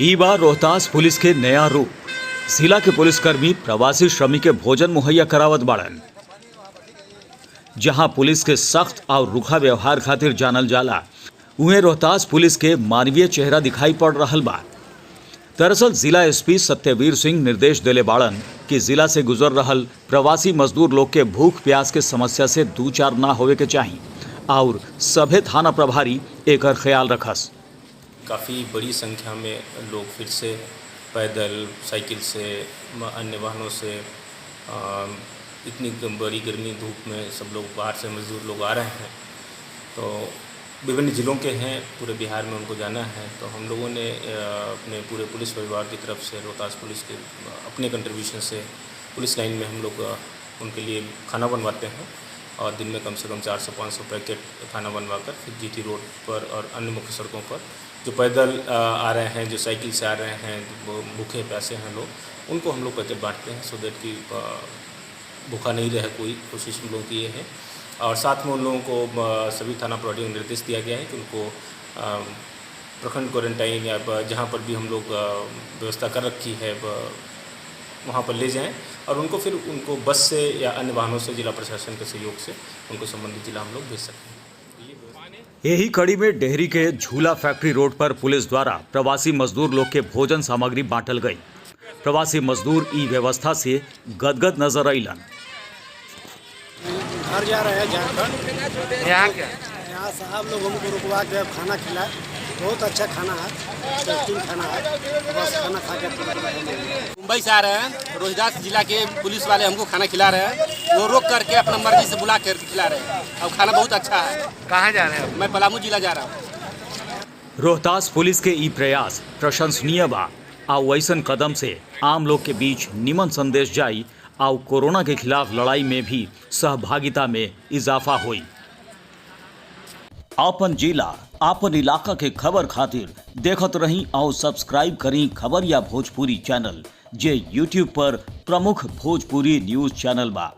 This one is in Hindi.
ई बार रोहतास पुलिस के नया रूप। जिला के पुलिसकर्मी प्रवासी श्रमिक के भोजन मुहैया करावत बाड़न। जहां पुलिस के सख्त और रुखा व्यवहार खातिर जानल जाला, उहे रोहतास पुलिस के मानवीय चेहरा दिखाई पड़ रहल बा। दरअसल जिला एसपी सत्यवीर सिंह निर्देश देले बाड़न कि जिला से गुजर रहल प्रवासी मजदूर लोग के भूख प्यास के समस्या से दू चार ना होवे के चाहिए और सभे थाना प्रभारी एकर ख्याल रखस। काफ़ी बड़ी संख्या में लोग फिर से पैदल, साइकिल से, अन्य वाहनों से इतनी बड़ी गर्मी धूप में सब लोग बाहर से मजदूर लोग आ रहे हैं। तो विभिन्न ज़िलों के हैं, पूरे बिहार में उनको जाना है। तो हम लोगों ने अपने पूरे पुलिस परिवार की तरफ से रोहतास पुलिस के अपने कंट्रीब्यूशन से पुलिस लाइन में हम लोग उनके लिए खाना बनवाते हैं और दिन में कम से कम 400-500 पैकेट खाना बनवाकर फिर जीटी रोड पर और अन्य मुख्य सड़कों पर जो पैदल आ रहे हैं, जो साइकिल से आ रहे हैं, भूखे प्यासे हैं लोग, उनको हम लोग पैकेट बांटते हैं सो दैट कि भूखा नहीं रहे कोई। कोशिश हम लोगों की ये है। और साथ में उन लोगों को सभी थाना प्रभारियों को निर्देश दिया गया है कि उनको प्रखंड क्वारंटाइन या जहाँ पर भी हम लोग व्यवस्था कर रखी है वहाँ पर ले जाएं और उनको फिर उनको बस से या अन्य वाहनों से जिला प्रशासन के सहयोग से उनको संबंधित जिला हम लोग भेज सकते हैं। यही कड़ी में डेहरी के झूला फैक्ट्री रोड पर पुलिस द्वारा प्रवासी मजदूर लोग के भोजन सामग्री बांटल गई। प्रवासी मजदूर ई व्यवस्था से गदगद नजर अइलन। घर जा रहे हैं झारखंड। यहाँ क्या? यहाँ साहब लोग हमको रुकवा के खाना खिलाए। बहुत अच्छा खाना है, टेस्टिंग खाना है। बस खाना खा के मुंबई से आ रहे हैं, रोहतास जिला के पुलिस वाले हमको खाना खिला रहे हैं। वो रोक करके अपना मर्जी से बुला कर खिला रहे हैं और खाना बहुत अच्छा है। कहाँ जा रहे हैं? मैं पलामू जिला जा रहा हूँ। रोहतास पुलिस के ई प्रयास प्रशंसनीय बा और वैसन कदम से आम लोग के बीच निमन संदेश जाई और कोरोना के खिलाफ लड़ाई में भी सहभागिता में इजाफा हुई। आपन जिला आपन इलाका के खबर खातिर देखत रही और सब्सक्राइब करी खबरिया भोजपुरी चैनल, जे यूट्यूब पर प्रमुख भोजपुरी न्यूज चैनल बा।